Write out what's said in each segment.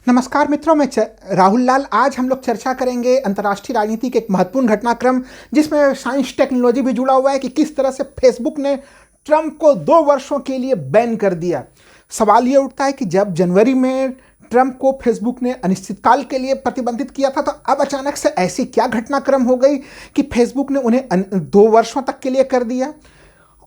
नमस्कार मित्रों, मैं राहुल लाल। आज हम लोग चर्चा करेंगे अंतर्राष्ट्रीय राजनीति के एक महत्वपूर्ण घटनाक्रम जिसमें साइंस टेक्नोलॉजी भी जुड़ा हुआ है कि किस तरह से फेसबुक ने ट्रंप को 2 वर्षों के लिए बैन कर दिया। सवाल ये उठता है कि जब जनवरी में ट्रंप को फेसबुक ने अनिश्चितकाल के लिए प्रतिबंधित किया था, तो अब अचानक से ऐसी क्या घटनाक्रम हो गई कि फेसबुक ने उन्हें 2 वर्षों तक के लिए कर दिया।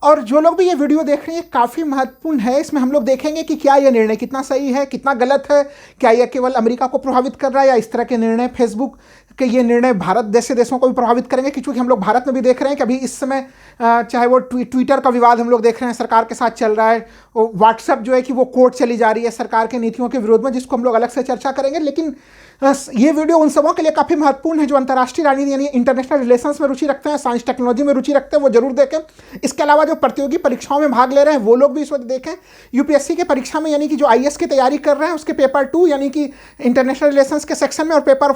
और जो लोग भी ये वीडियो देख रहे हैं, काफ़ी महत्वपूर्ण है। इसमें हम लोग देखेंगे कि क्या यह निर्णय कितना सही है, कितना गलत है, क्या यह केवल अमेरिका को प्रभावित कर रहा है या इस तरह के निर्णय फेसबुक के ये निर्णय भारत जैसे देशों को भी प्रभावित करेंगे। क्योंकि हम लोग भारत में भी देख रहे हैं कि अभी इस समय चाहे वो ट्विटर का विवाद हम लोग देख रहे हैं सरकार के साथ चल रहा है, व्हाट्सएप जो है कि वो कोर्ट चली जा रही है सरकार के नीतियों के विरोध में, जिसको हम लोग अलग से चर्चा करेंगे। लेकिन ये वीडियो उन सबों के लिए काफ़ी महत्वपूर्ण है जो अंतर्राष्ट्रीय राजनीति यानी इंटरनेशनल रिलेशंस में रुचि रखते हैं, साइंस टेक्नोलॉजी में रुचि रखते हैं, वो जरूर देखें। इसके अलावा जो प्रतियोगी परीक्षाओं में भाग ले रहे हैं वो लोग भी इस वक्त देखें। यूपीएससी के परीक्षा में यानी कि जो आईएएस की तैयारी कर रहे हैं उसके पेपर 2 यानी कि इंटरनेशनल रिलेशंस के सेक्शन में, और पेपर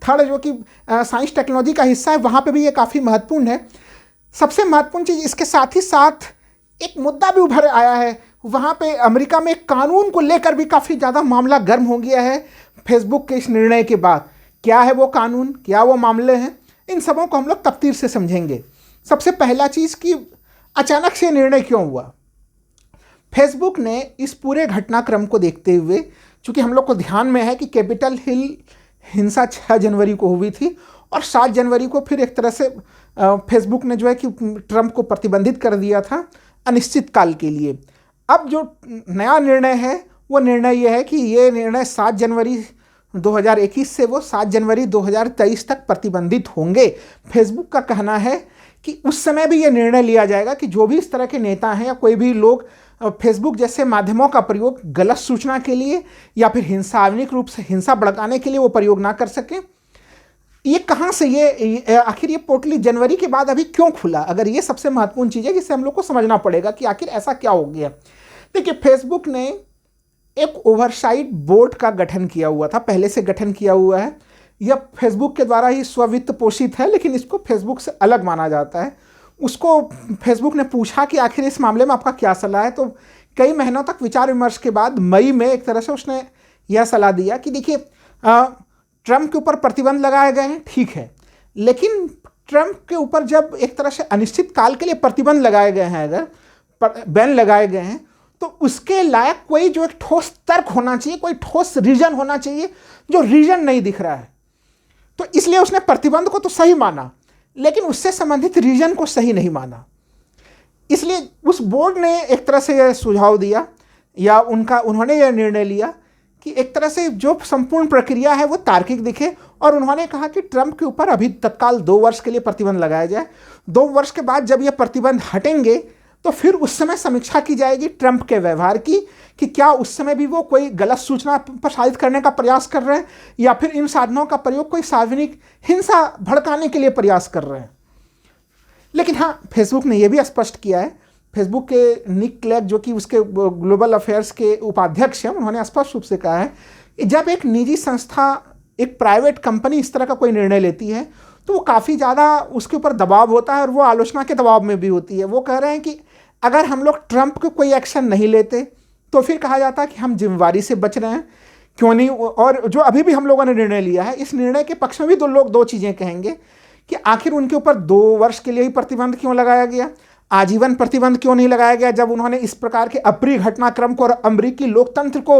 3 जो कि साइंस टेक्नोलॉजी का हिस्सा है, वहाँ पर भी ये काफ़ी महत्वपूर्ण है। सबसे महत्वपूर्ण चीज़ इसके साथ ही साथ एक मुद्दा भी उभर आया है। वहाँ पे अमेरिका में कानून को लेकर भी काफ़ी ज़्यादा मामला गर्म हो गया है फेसबुक के इस निर्णय के बाद। क्या है वो कानून, क्या वो मामले हैं, इन सबों को हम लोग तफतीर से समझेंगे। सबसे पहला चीज़ कि अचानक से निर्णय क्यों हुआ। फेसबुक ने इस पूरे घटनाक्रम को देखते हुए, चूँकि हम लोग को ध्यान में है कि कैपिटल हिल हिंसा 6 जनवरी को हुई थी और 7 जनवरी को फिर एक तरह से फेसबुक ने जो है कि ट्रंप को प्रतिबंधित कर दिया था अनिश्चित काल के लिए। अब जो नया निर्णय है वो निर्णय ये है कि ये निर्णय 7 जनवरी 2021 से वो 7 जनवरी 2023 तक प्रतिबंधित होंगे। फेसबुक का कहना है कि उस समय भी ये निर्णय लिया जाएगा कि जो भी इस तरह के नेता हैं या कोई भी लोग फेसबुक जैसे माध्यमों का प्रयोग गलत सूचना के लिए या फिर हिंसात्मक रूप से हिंसा भड़काने के लिए वो प्रयोग ना कर सकें। ये कहाँ से ये आखिर ये पोर्टली जनवरी के बाद अभी क्यों खुला, अगर ये सबसे महत्वपूर्ण चीज़ है जिससे हम लोग को समझना पड़ेगा कि आखिर ऐसा क्या हो गया। देखिए, फेसबुक ने एक ओवरसाइट बोर्ड का गठन किया हुआ था, पहले से गठन किया हुआ है। यह फेसबुक के द्वारा ही स्ववित्त पोषित है, लेकिन इसको फेसबुक से अलग माना जाता है। उसको फेसबुक ने पूछा कि आखिर इस मामले में आपका क्या सलाह है, तो कई महीनों तक विचार विमर्श के बाद मई में एक तरह से उसने यह सलाह दिया कि देखिए, ट्रंप के ऊपर प्रतिबंध लगाए गए हैं, ठीक है, लेकिन ट्रंप के ऊपर जब एक तरह से अनिश्चित काल के लिए प्रतिबंध लगाए गए हैं, अगर बैन लगाए गए हैं, तो उसके लायक कोई जो एक ठोस तर्क होना चाहिए, कोई ठोस रीजन होना चाहिए, जो रीजन नहीं दिख रहा है। तो इसलिए उसने प्रतिबंध को तो सही माना, लेकिन उससे संबंधित रीजन को सही नहीं माना। इसलिए उस बोर्ड ने एक तरह से यह सुझाव दिया या उन्होंने यह निर्णय लिया कि एक तरह से जो संपूर्ण प्रक्रिया है वो तार्किक दिखे, और उन्होंने कहा कि ट्रंप के ऊपर अभी तत्काल 2 वर्ष के लिए प्रतिबंध लगाया जाए। 2 वर्ष के बाद जब ये प्रतिबंध हटेंगे तो फिर उस समय समीक्षा की जाएगी ट्रंप के व्यवहार की कि क्या उस समय भी वो कोई गलत सूचना प्रसारित करने का प्रयास कर रहे हैं या फिर इन साधनों का प्रयोग कोई सार्वजनिक हिंसा भड़काने के लिए प्रयास कर रहे हैं। लेकिन हाँ, फेसबुक ने यह भी स्पष्ट किया है, फेसबुक के निक क्लेग जो कि उसके ग्लोबल अफेयर्स के उपाध्यक्ष हैं, उन्होंने स्पष्ट रूप से कहा है कि जब एक निजी संस्था, एक प्राइवेट कंपनी इस तरह का कोई निर्णय लेती है तो वो काफ़ी ज़्यादा उसके ऊपर दबाव होता है और वो आलोचना के दबाव में भी होती है। वो कह रहे हैं कि अगर हम लोग ट्रंप को कोई एक्शन नहीं लेते तो फिर कहा जाता है कि हम जिम्मेवारी से बच रहे हैं, क्यों नहीं। और जो अभी भी हम लोगों ने निर्णय लिया है, इस निर्णय के पक्ष में भी लोग 2 चीज़ें कहेंगे कि आखिर उनके ऊपर 2 वर्ष के लिए ही प्रतिबंध क्यों लगाया गया, आजीवन प्रतिबंध क्यों नहीं लगाया गया, जब उन्होंने इस प्रकार के अप्रिय घटनाक्रम को और अमेरिकी लोकतंत्र को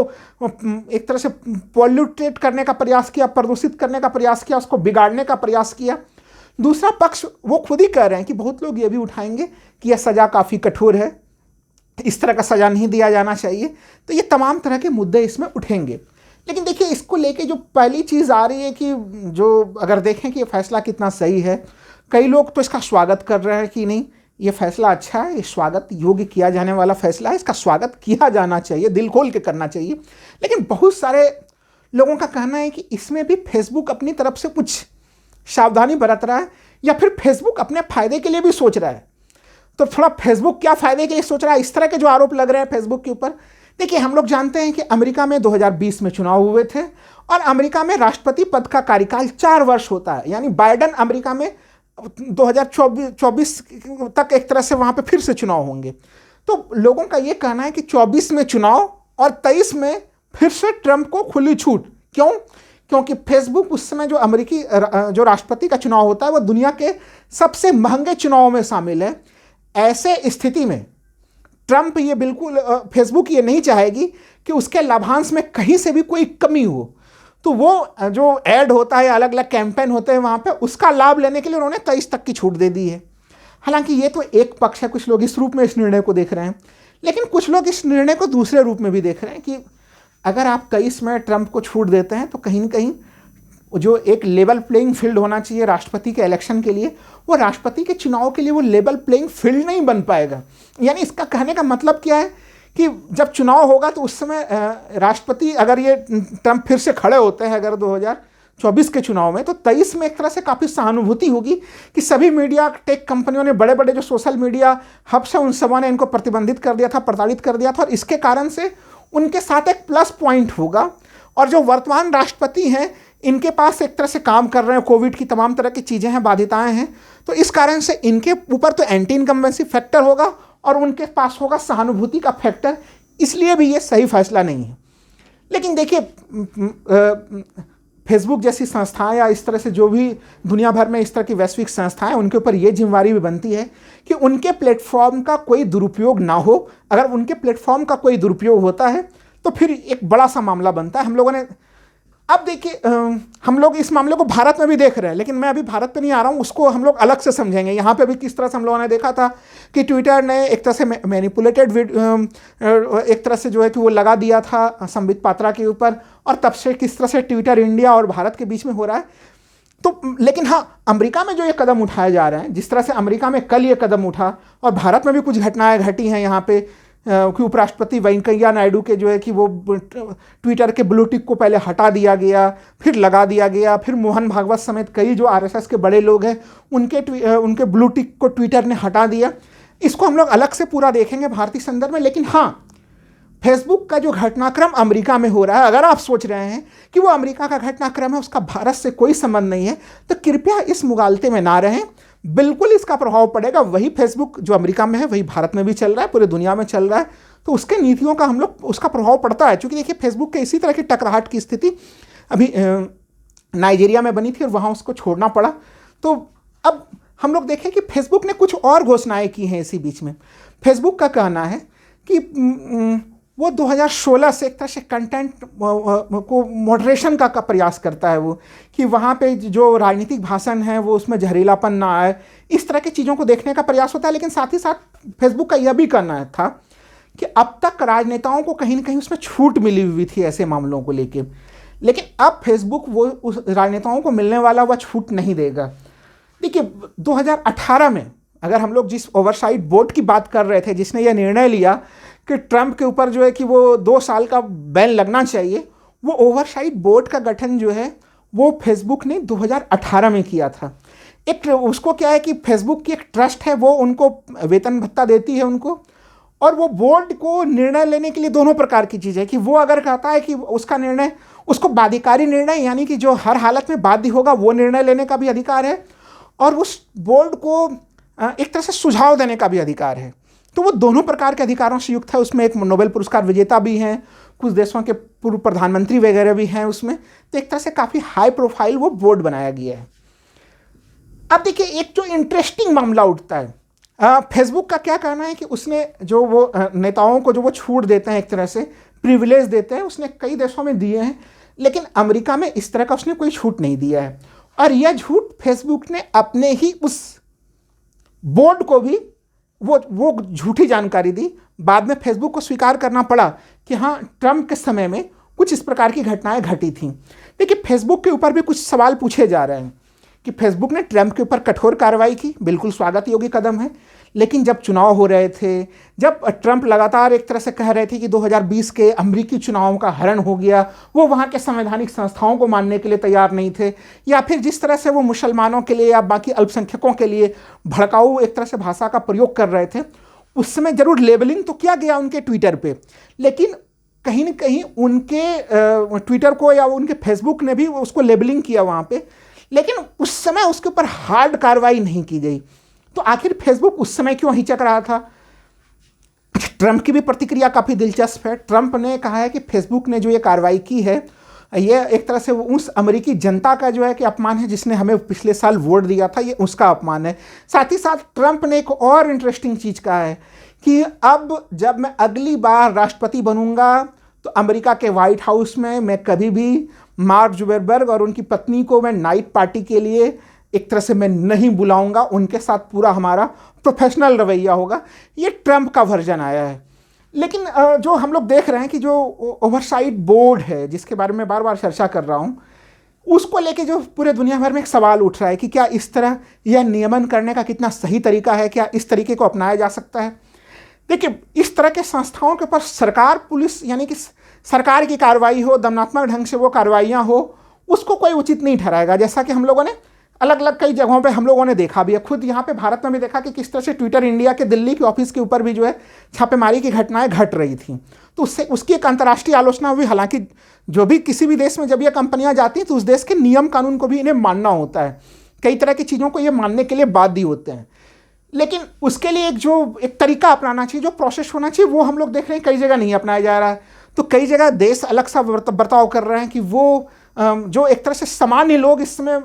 एक तरह से पॉल्यूटेट करने का प्रयास किया, प्रदूषित करने का प्रयास किया, उसको बिगाड़ने का प्रयास किया। दूसरा पक्ष वो खुद ही कह रहे हैं कि बहुत लोग ये भी उठाएंगे कि यह सज़ा काफ़ी कठोर है, इस तरह का सज़ा नहीं दिया जाना चाहिए। तो ये तमाम तरह के मुद्दे इसमें उठेंगे। लेकिन देखिए, इसको लेके जो पहली चीज़ आ रही है कि जो अगर देखें कि ये फैसला कितना सही है, कई लोग तो इसका स्वागत कर रहे हैं कि नहीं, ये फैसला अच्छा है, ये स्वागत योग्य किया जाने वाला फैसला है, इसका स्वागत किया जाना चाहिए, दिल खोल के करना चाहिए। लेकिन बहुत सारे लोगों का कहना है कि इसमें भी फेसबुक अपनी तरफ से कुछ सावधानी बरत रहा है या फिर फेसबुक अपने फायदे के लिए भी सोच रहा है। तो थोड़ा फेसबुक क्या फायदे के लिए सोच रहा है, इस तरह के जो आरोप लग रहे हैं फेसबुक के ऊपर। देखिए, हम लोग जानते हैं कि अमेरिका में 2020 में चुनाव हुए थे और अमेरिका में राष्ट्रपति पद का कार्यकाल 4 वर्ष होता है, यानी बाइडेन अमेरिका में 2024 तक एक तरह से वहाँ पे फिर से चुनाव होंगे। तो लोगों का ये कहना है कि 24 में चुनाव और 23 में फिर से ट्रंप को खुली छूट। क्यों? क्योंकि फेसबुक उस समय जो अमेरिकी जो राष्ट्रपति का चुनाव होता है वो दुनिया के सबसे महंगे चुनावों में शामिल है। ऐसे स्थिति में ट्रंप ये बिल्कुल फेसबुक ये नहीं चाहेगी कि उसके लाभांश में कहीं से भी कोई कमी हो। तो वो जो ऐड होता है, अलग अलग कैंपेन होते हैं वहाँ पे, उसका लाभ लेने के लिए उन्होंने 23 तक की छूट दे दी है। हालांकि ये तो एक पक्ष है, कुछ लोग इस रूप में इस निर्णय को देख रहे हैं, लेकिन कुछ लोग इस निर्णय को दूसरे रूप में भी देख रहे हैं कि अगर आप 23 में ट्रंप को छूट देते हैं तो कहीं ना कहीं जो एक लेवल प्लेइंग फील्ड होना चाहिए राष्ट्रपति के इलेक्शन के लिए, वो राष्ट्रपति के चुनाव के लिए वो लेवल प्लेइंग फील्ड नहीं बन पाएगा। यानी इसका कहने का मतलब क्या है कि जब चुनाव होगा तो उस समय राष्ट्रपति, अगर ये ट्रंप फिर से खड़े होते हैं अगर 2024 के चुनाव में, तो 23 में एक तरह से काफ़ी सहानुभूति होगी कि सभी मीडिया टेक कंपनियों ने, बड़े बड़े जो सोशल मीडिया हब्स हैं, उन सबों ने इनको प्रतिबंधित कर दिया था, प्रताड़ित कर दिया था, और इसके कारण से उनके साथ एक प्लस पॉइंट होगा। और जो वर्तमान राष्ट्रपति हैं, इनके पास एक तरह से काम कर रहे हैं, कोविड की तमाम तरह की चीज़ें हैं, बाध्यताएं हैं, तो इस कारण से इनके ऊपर तो एंटी इनकम्बेंसी फैक्टर होगा और उनके पास होगा सहानुभूति का फैक्टर। इसलिए भी ये सही फैसला नहीं है। लेकिन देखिए, फेसबुक जैसी संस्थाएं या इस तरह से जो भी दुनिया भर में इस तरह की वैश्विक संस्थाएं, उनके ऊपर ये जिम्मेवारी भी बनती है कि उनके प्लेटफॉर्म का कोई दुरुपयोग ना हो। अगर उनके प्लेटफॉर्म का कोई दुरुपयोग होता है तो फिर एक बड़ा सा मामला बनता है। हम लोगों ने, अब देखिए, हम लोग इस मामले को भारत में भी देख रहे हैं, लेकिन मैं अभी भारत पे नहीं आ रहा हूँ, उसको हम लोग अलग से समझेंगे। यहाँ पे भी किस तरह से हम लोगों ने देखा था कि ट्विटर ने एक तरह से मैनिपुलेटेड एक तरह से जो है कि वो लगा दिया था संबित पात्रा के ऊपर, और तब से किस तरह से ट्विटर इंडिया और भारत के बीच में हो रहा है। तो लेकिन हाँ, अमेरिका में जो ये कदम उठाए जा रहे हैं, जिस तरह से अमेरिका में कल ये कदम उठा, और भारत में भी कुछ घटनाएं घटी हैं यहाँ पे कि उपराष्ट्रपति वेंकैया नायडू के जो है कि वो ट्विटर के ब्लू टिक को पहले हटा दिया गया, फिर लगा दिया गया, फिर मोहन भागवत समेत कई जो आरएसएस के बड़े लोग हैं उनके ब्लू टिक को ट्विटर ने हटा दिया। इसको हम लोग अलग से पूरा देखेंगे भारतीय संदर्भ में। लेकिन हाँ, फेसबुक का जो घटनाक्रम अमेरिका में हो रहा है, अगर आप सोच रहे हैं कि वो अमेरिका का घटनाक्रम है, उसका भारत से कोई संबंध नहीं है, तो कृपया इस मुगालते में ना रहें। बिल्कुल इसका प्रभाव पड़ेगा। वही फेसबुक जो अमेरिका में है वही भारत में भी चल रहा है, पूरे दुनिया में चल रहा है, तो उसके नीतियों का हम लोग, उसका प्रभाव पड़ता है। क्योंकि देखिए, फेसबुक के इसी तरह की टकराहट की स्थिति अभी नाइजीरिया में बनी थी और वहाँ उसको छोड़ना पड़ा। तो अब हम लोग देखें कि फेसबुक ने कुछ और घोषणाएं की हैं इसी बीच में। फेसबुक का कहना है कि वो 2016 से एक तरह से कंटेंट को मॉडरेशन का प्रयास करता है, वो कि वहाँ पे जो राजनीतिक भाषण है वो उसमें जहरीलापन ना आए, इस तरह की चीज़ों को देखने का प्रयास होता है। लेकिन साथ ही साथ फेसबुक का यह भी कहना था कि अब तक राजनेताओं को कहीं ना कहीं उसमें छूट मिली हुई थी ऐसे मामलों को लेके, लेकिन अब फेसबुक वो उस राजनेताओं को मिलने वाला वह छूट नहीं देगा। देखिए, 2018 में अगर हम लोग जिस ओवरसाइट बोर्ड की बात कर रहे थे, जिसने यह निर्णय लिया कि ट्रंप के ऊपर जो है कि वो 2 साल का बैन लगना चाहिए, वो ओवरसाइट बोर्ड का गठन जो है वो फेसबुक ने 2018 में किया था। एक उसको क्या है कि फेसबुक की एक ट्रस्ट है, वो उनको वेतन भत्ता देती है उनको, और वो बोर्ड को निर्णय लेने के लिए दोनों प्रकार की चीज़ है कि वो अगर कहता है कि उसका निर्णय, उसको बाध्यकारी निर्णय यानी कि जो हर हालत में बाध्य होगा वो निर्णय लेने का भी अधिकार है, और उस बोर्ड को एक तरह से सुझाव देने का भी अधिकार है। तो वो दोनों प्रकार के अधिकारों से युक्त है। उसमें एक नोबेल पुरस्कार विजेता भी हैं, कुछ देशों के पूर्व प्रधानमंत्री वगैरह भी हैं उसमें, तो एक तरह से काफ़ी हाई प्रोफाइल वो बोर्ड बनाया गया है। अब देखिए, एक जो इंटरेस्टिंग मामला उठता है, फेसबुक का क्या कहना है कि उसने जो वो नेताओं को जो वो छूट देते हैं, एक तरह से प्रिविलेज देते हैं, उसने कई देशों में दिए हैं, लेकिन अमेरिका में इस तरह का उसने कोई छूट नहीं दिया है। और यह झूठ फेसबुक ने अपने ही उस बोर्ड को भी वो झूठी जानकारी दी। बाद में फेसबुक को स्वीकार करना पड़ा कि हाँ, ट्रंप के समय में कुछ इस प्रकार की घटनाएं घटी थीं। देखिए, फेसबुक के ऊपर भी कुछ सवाल पूछे जा रहे हैं कि फेसबुक ने ट्रंप के ऊपर कठोर कार्रवाई की, बिल्कुल स्वागत योग्य कदम है, लेकिन जब चुनाव हो रहे थे, जब ट्रंप लगातार एक तरह से कह रहे थे कि 2020 के अमेरिकी चुनावों का हरण हो गया, वो वहाँ के संवैधानिक संस्थाओं को मानने के लिए तैयार नहीं थे, या फिर जिस तरह से वो मुसलमानों के लिए या बाकी अल्पसंख्यकों के लिए भड़काऊ एक तरह से भाषा का प्रयोग कर रहे थे, उस समय जरूर लेबलिंग तो किया गया उनके ट्विटर पे, लेकिन कहीं ना कहीं उनके ट्विटर को या उनके फेसबुक ने भी उसको लेबलिंग किया वहाँ पे, लेकिन उस समय उसके ऊपर हार्ड कार्रवाई नहीं की गई। तो आखिर फेसबुक उस समय क्यों हिचक रहा था? ट्रंप की भी प्रतिक्रिया काफ़ी दिलचस्प है। ट्रंप ने कहा है कि फेसबुक ने जो ये कार्रवाई की है ये एक तरह से उस अमेरिकी जनता का जो है कि अपमान है जिसने हमें पिछले साल वोट दिया था, ये उसका अपमान है। साथ ही साथ ट्रंप ने एक और इंटरेस्टिंग चीज़ कहा है कि अब जब मैं अगली बार राष्ट्रपति बनूंगा तो अमेरिका के व्हाइट हाउस में मैं कभी भी मार्क जुकरबर्ग और उनकी पत्नी को मैं नाइट पार्टी के लिए एक तरह से मैं नहीं बुलाऊंगा, उनके साथ पूरा हमारा प्रोफेशनल रवैया होगा। ये ट्रंप का वर्जन आया है। लेकिन जो हम लोग देख रहे हैं कि जो ओवरसाइट बोर्ड है जिसके बारे में बार बार चर्चा कर रहा हूँ, उसको लेके जो पूरे दुनिया भर में एक सवाल उठ रहा है कि क्या इस तरह यह नियमन करने का कितना सही तरीका है, क्या इस तरीके को अपनाया जा सकता है। देखिए, इस तरह के संस्थाओं के ऊपर सरकार, पुलिस यानी कि सरकार की कार्रवाई हो, दमनात्मक ढंग से वो कार्रवाइयाँ हो, उसको कोई उचित नहीं ठहराएगा। जैसा कि हम लोगों ने अलग अलग कई जगहों पे हम लोगों ने देखा भी है, खुद यहाँ पे भारत में भी देखा कि किस तरह से ट्विटर इंडिया के दिल्ली के ऑफिस के ऊपर भी जो है छापेमारी की घटनाएं घट रही थी। तो उससे उसकी एक अंतर्राष्ट्रीय आलोचना हुई। हालांकि जो भी किसी भी देश में जब ये कंपनियां जाती हैं तो उस देश के नियम कानून को भी इन्हें मानना होता है, कई तरह की चीज़ों को ये मानने के लिए बाध्य होते हैं। लेकिन उसके लिए एक तरीका अपनाना चाहिए, जो प्रोसेस होना चाहिए, वो हम लोग देख रहे हैं कई जगह नहीं अपनाया जा रहा है। तो कई जगह देश अलग सा बर्ताव कर रहे हैं कि वो जो एक तरह से सामान्य लोग, इस समय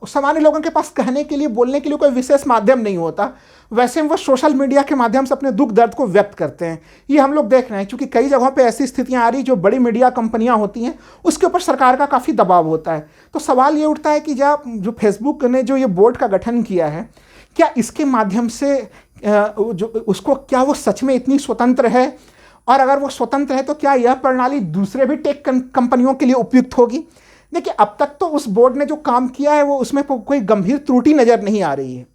सामान्य लोगों के पास कहने के लिए, बोलने के लिए कोई विशेष माध्यम नहीं होता, वैसे वो सोशल मीडिया के माध्यम से अपने दुख दर्द को व्यक्त करते हैं। ये हम लोग देख रहे हैं, क्योंकि कई जगहों पे ऐसी स्थितियां आ रही जो बड़ी मीडिया कंपनियां होती हैं उसके ऊपर सरकार का काफ़ी दबाव होता है। तो सवाल ये उठता है कि जो फेसबुक ने जो ये बोर्ड का गठन किया है, क्या इसके माध्यम से क्या वो सच में इतनी स्वतंत्र है, और अगर वो स्वतंत्र है तो क्या यह प्रणाली दूसरे भी टेक कंपनियों के लिए उपयुक्त होगी। देखिए, अब तक तो उस बोर्ड ने जो काम किया है वो उसमें कोई गंभीर त्रुटि नज़र नहीं आ रही है।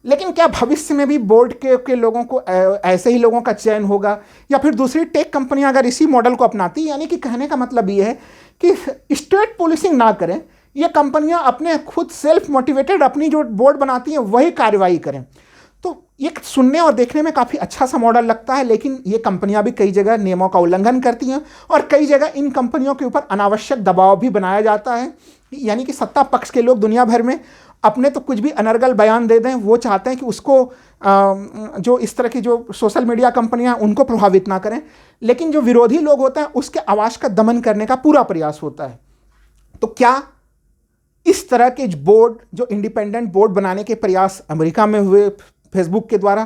लेकिन क्या भविष्य में भी बोर्ड के लोगों को ऐसे ही लोगों का चयन होगा, या फिर दूसरी टेक कंपनियां अगर इसी मॉडल को अपनाती, यानी कि कहने का मतलब ये है कि स्टेट पुलिसिंग ना करें, ये कंपनियां अपने खुद सेल्फ मोटिवेटेड अपनी जो बोर्ड बनाती हैं वही कार्रवाई करें, तो ये सुनने और देखने में काफ़ी अच्छा सा मॉडल लगता है। लेकिन ये कंपनियां भी कई जगह नियमों का उल्लंघन करती हैं और कई जगह इन कंपनियों के ऊपर अनावश्यक दबाव भी बनाया जाता है। यानी कि सत्ता पक्ष के लोग दुनिया भर में अपने तो कुछ भी अनर्गल बयान दे दें, वो चाहते हैं कि उसको जो इस तरह की जो सोशल मीडिया कंपनियां उनको प्रभावित ना करें, लेकिन जो विरोधी लोग होते हैं उसके आवाज़ का दमन करने का पूरा प्रयास होता है। तो क्या इस तरह के बोर्ड, जो इंडिपेंडेंट बोर्ड बनाने के प्रयास अमेरिका में हुए फेसबुक के द्वारा,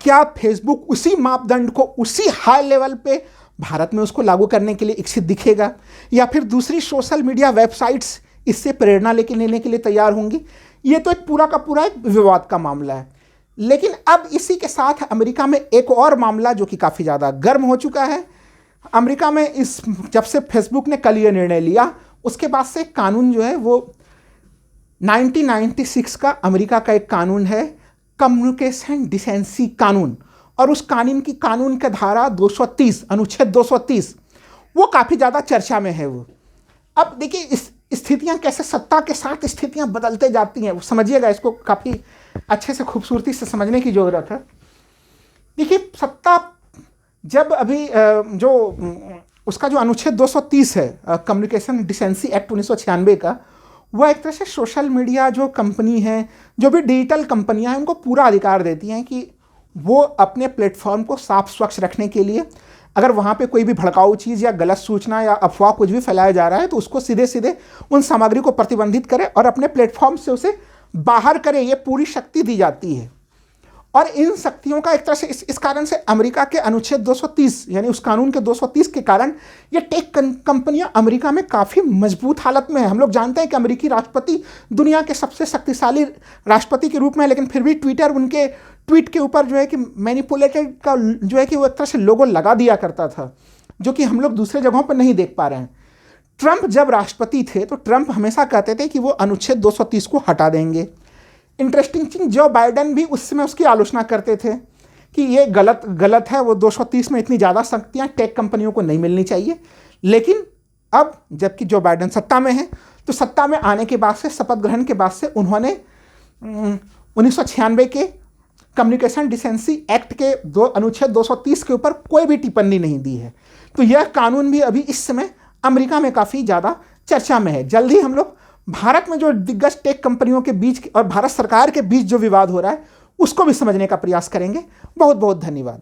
क्या फेसबुक उसी मापदंड को उसी हाई लेवल पे भारत में उसको लागू करने के लिए इच्छुक दिखेगा, या फिर दूसरी सोशल मीडिया वेबसाइट्स इससे प्रेरणा लेने के लिए तैयार होंगी? ये तो एक पूरा का पूरा एक विवाद का मामला है। लेकिन अब इसी के साथ अमेरिका में एक और मामला जो कि काफ़ी ज़्यादा गर्म हो चुका है। अमेरिका में जब से फेसबुक ने कल ये निर्णय लिया, उसके बाद से कानून जो है वो 1996 का अमेरिका का एक कानून है, कम्युनिकेशन डिसेंसी कानून, और उस कानून का धारा 230, अनुच्छेद 230, वो काफ़ी ज़्यादा चर्चा में है। वो अब देखिए, इस स्थितियां कैसे सत्ता के साथ स्थितियां बदलते जाती हैं, समझिएगा, इसको काफ़ी अच्छे से खूबसूरती से समझने की ज़रूरत है। देखिए, सत्ता जब अभी उसका जो अनुच्छेद 230 है कम्युनिकेशन डिसेंसी एक्ट 1996 का, वह एक तरह से सोशल मीडिया जो कंपनी है, जो भी डिजिटल कंपनियां हैं, उनको पूरा अधिकार देती हैं कि वो अपने प्लेटफॉर्म को साफ स्वच्छ रखने के लिए अगर वहाँ पे कोई भी भड़काऊ चीज़ या गलत सूचना या अफवाह कुछ भी फैलाया जा रहा है तो उसको सीधे सीधे उन सामग्री को प्रतिबंधित करे और अपने प्लेटफॉर्म से उसे बाहर करे, ये पूरी शक्ति दी जाती है। और इन शक्तियों का एक तरह से इस कारण से अमेरिका के अनुच्छेद 230 यानी उस कानून के 230 के कारण ये टेक कंपनियां अमेरिका में काफ़ी मजबूत हालत में है। हम लोग जानते हैं कि अमेरिकी राष्ट्रपति दुनिया के सबसे शक्तिशाली राष्ट्रपति के रूप में, लेकिन फिर भी ट्विटर उनके ट्वीट के ऊपर जो है कि मैनिपुलेटेड का जो है कि वो एक तरह से लोगो लगा दिया करता था, जो कि हम लोग दूसरे जगहों पर नहीं देख पा रहे हैं। ट्रंप जब राष्ट्रपति थे तो ट्रंप हमेशा कहते थे कि वो अनुच्छेद 230 को हटा देंगे। इंटरेस्टिंग चीज़, जो बाइडेन भी उस समय उसकी आलोचना करते थे कि ये गलत है, वो 230 में इतनी ज़्यादा शक्तियाँ टेक कंपनियों को नहीं मिलनी चाहिए। लेकिन अब जबकि जो बाइडेन सत्ता में है, तो सत्ता में आने के बाद से, शपथ ग्रहण के बाद से, उन्होंने 1996 के कम्युनिकेशन डिसेंसी एक्ट के अनुच्छेद 230 के ऊपर कोई भी टिप्पणी नहीं दी है। तो यह कानून भी अभी इस समय अमेरिका में काफ़ी ज़्यादा चर्चा में है। जल्द ही हम लोग भारत में जो दिग्गज टेक कंपनियों के बीच और भारत सरकार के बीच जो विवाद हो रहा है उसको भी समझने का प्रयास करेंगे। बहुत बहुत धन्यवाद।